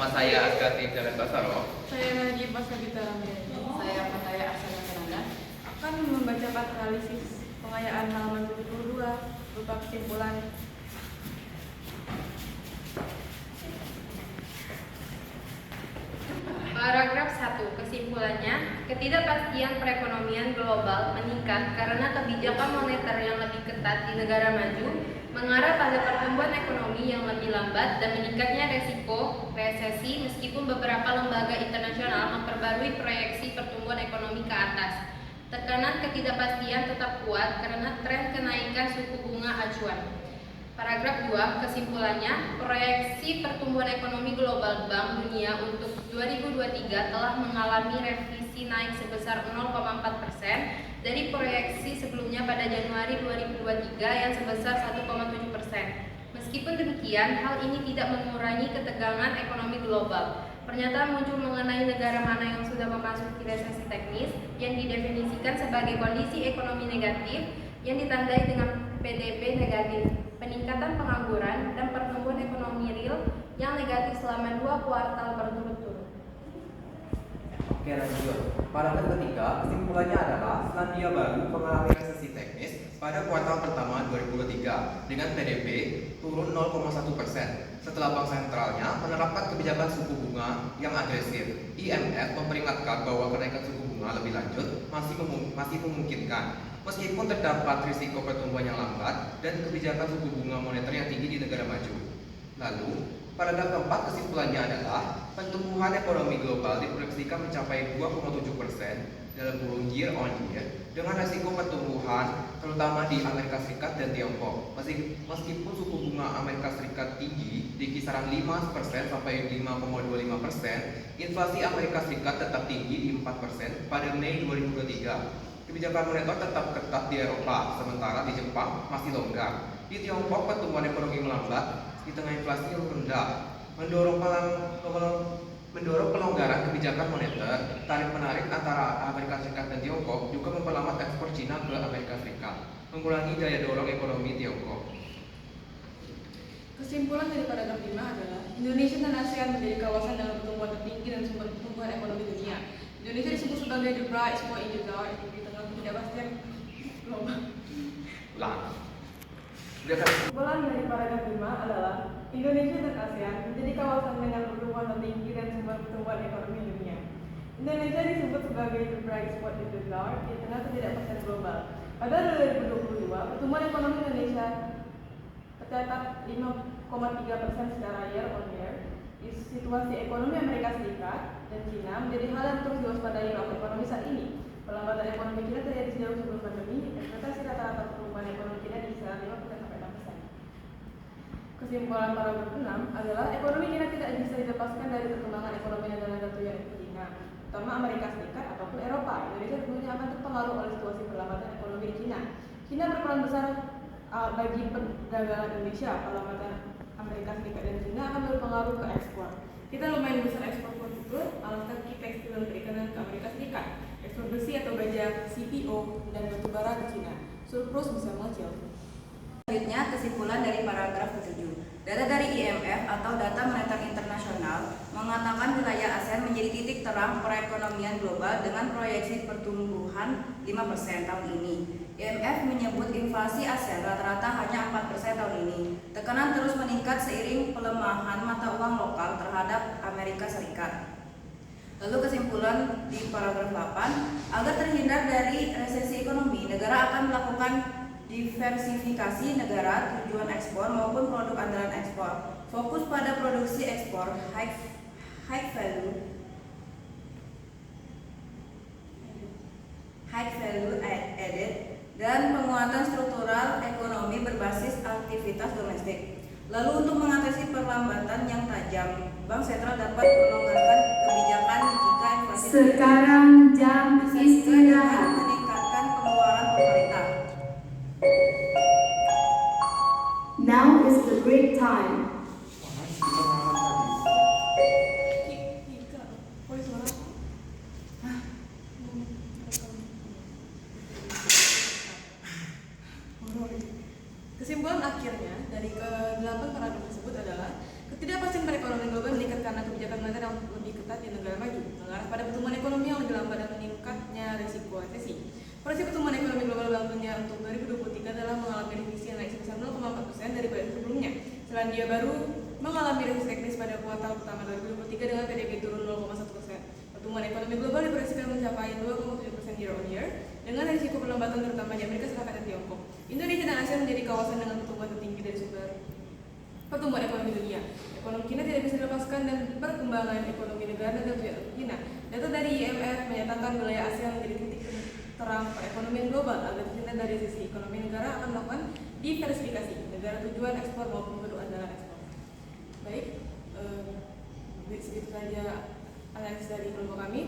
Nama saya Askati Jalan Basaro. Saya Najib Basabita Ramli. Saya Fataya Asana Kananda. Akan membacakan analisis pengayaan halaman 22 berupa kesimpulan. Paragraf 1. Kesimpulannya, ketidakpastian perekonomian global meningkat karena kebijakan moneter yang lebih ketat di negara maju mengarah pada pertumbuhan ekonomi yang lebih lambat dan meningkatnya resiko resesi meskipun beberapa lembaga internasional memperbarui proyeksi pertumbuhan ekonomi ke atas. Tekanan ketidakpastian tetap kuat karena tren kenaikan suku bunga acuan. Paragraf 2, kesimpulannya, proyeksi pertumbuhan ekonomi global Bank Dunia untuk 2023 telah mengalami revisi naik sebesar 0,4% dari proyeksi sebelumnya pada Januari 2023 yang sebesar 1,7%. Meskipun demikian, hal ini tidak mengurangi ketegangan ekonomi global. Pernyataan muncul mengenai negara mana yang sudah memasuki resesi teknis yang didefinisikan sebagai kondisi ekonomi negatif yang ditandai dengan PDB negatif, peningkatan pengangguran, dan pertumbuhan ekonomi real yang negatif selama 2 kuartal berturut-turut. Oke, lanjut. Paragraf ketiga, kesimpulannya adalah Selandia Baru mengalami resesi teknis pada kuartal pertama 2023 dengan PDB turun 0,1% setelah bank sentralnya menerapkan kebijakan suku bunga yang agresif. IMF memperingatkan bahwa kenaikan suku bunga lebih lanjut masih memungkinkan meskipun terdapat risiko pertumbuhan yang lambat dan kebijakan suku bunga moneter yang tinggi di negara maju. Lalu, paragraf keempat kesimpulannya adalah pertumbuhan ekonomi global diproyeksikan mencapai 2,7% dalam kurun year on year dengan resiko pertumbuhan terutama di Amerika Serikat dan Tiongkok. Meskipun suku bunga Amerika Serikat tinggi di kisaran 5% sampai 5,25%, inflasi Amerika Serikat tetap tinggi di 4% pada Mei 2023. Kebijakan moneter tetap ketat di Eropa, sementara di Jepang masih longgar. Di Tiongkok, pertumbuhan ekonomi melambat di tengah inflasi yang rendah, mendorong pelonggaran kebijakan moneter. Tarik menarik antara Amerika Serikat dan Tiongkok juga memperlambat ekspor Cina ke Amerika Serikat, mengurangi daya dorong ekonomi Tiongkok. Kesimpulan dari paragraf 5 adalah Indonesia dan ASEAN menjadi kawasan dengan pertumbuhan tertinggi dan sumber pertumbuhan ekonomi dunia. Indonesia disebut sebagai the bright spot in the dark di tengah ketidakpastian global. Kesimpulan dari paragraf 5 adalah Indonesia dan ASEAN menjadi kawasan dengan pertumbuhan tertinggi dan sumber pertumbuhan ekonomi dunia. Indonesia disebut sebagai the bright spot in the dark di tengah ketidakpastian global. Pada 2022, pertumbuhan ekonomi Indonesia tercatat 5,3% secara year on year. Situasi ekonomi Amerika Serikat dan Cina menjadi hal yang terus diwaspadai oleh ekonomi saat ini. Pelambatan ekonomi Cina terjadi sejauh sebelum pandemi. Ekspektasi rata-rata pertumbuhan ekonomi Cina di kisaran 5% sampai 6%. Kesimpulan paragraf 6 adalah ekonomi Cina tidak bisa dilepaskan dari perkembangan ekonomi negara-negara tujuan Cina, terutama Amerika Serikat ataupun Eropa. Indonesia tentunya akan terpengaruh oleh situasi perlambatan ekonomi di Cina. Cina berperan besar bagi perdagangan Indonesia. Perlambatan Amerika Serikat dan Cina akan berpengaruh ke ekspor. Kita lumayan besar ekspor furnitur, alat kaki, tekstil, dan perikanan ke Amerika Serikat. Ekspor besi atau baja CPO dan batu bara ke Cina. Surplus bisa mengecil. Selanjutnya, kesimpulan dari paragraf ke-7. Data dari IMF atau Data Moneter Internasional mengatakan wilayah ASEAN menjadi titik terang perekonomian global dengan proyeksi pertumbuhan 5% tahun ini. IMF menyebut inflasi ASEAN rata-rata hanya 4% tahun ini. Tekanan terus meningkat seiring pelemahan mata uang lokal terhadap Amerika Serikat. Lalu kesimpulan di paragraf 8, agar terhindar dari resesi ekonomi, negara akan melakukan diversifikasi negara tujuan ekspor maupun produk andalan ekspor. Fokus pada produksi ekspor high value added dan penguatan struktural ekonomi berbasis aktivitas domestik. Lalu untuk mengatasi perlambatan yang tajam, Bank Sentral dapat melonggarkan kebijakan jika inflasi sekarang jam istirahat. Meningkatkan pengeluaran pemerintah. Now is the break time. Kesimpulan akhirnya dari ke-8 paragraf tersebut adalah ketidakpastian perekonomian global meningkat karena kebijakan Selandia Baru mengalami resesi teknis pada kuartal pertama 2023 dengan PDB turun 0,1%. Pertumbuhan ekonomi global diproyeksikan mencapai 2,7% year on year dengan risiko perlambatan terutama di Amerika Serikat dan Tiongkok. Indonesia dan ASEAN menjadi kawasan dengan pertumbuhan tertinggi dari sumber pertumbuhan ekonomi dunia. Ekonomi Cina tidak bisa dilepaskan dan perkembangan ekonomi negara-negara Cina. Data dari IMF menyatakan wilayah ASEAN menjadi titik terang perekonomian global agar terhindar dari sisi ekonomi negara akan melakukan diversifikasi negara tujuan ekspor maupun kedua andalan ekspor. Baik, segitu saja analisis dari kelompok kami.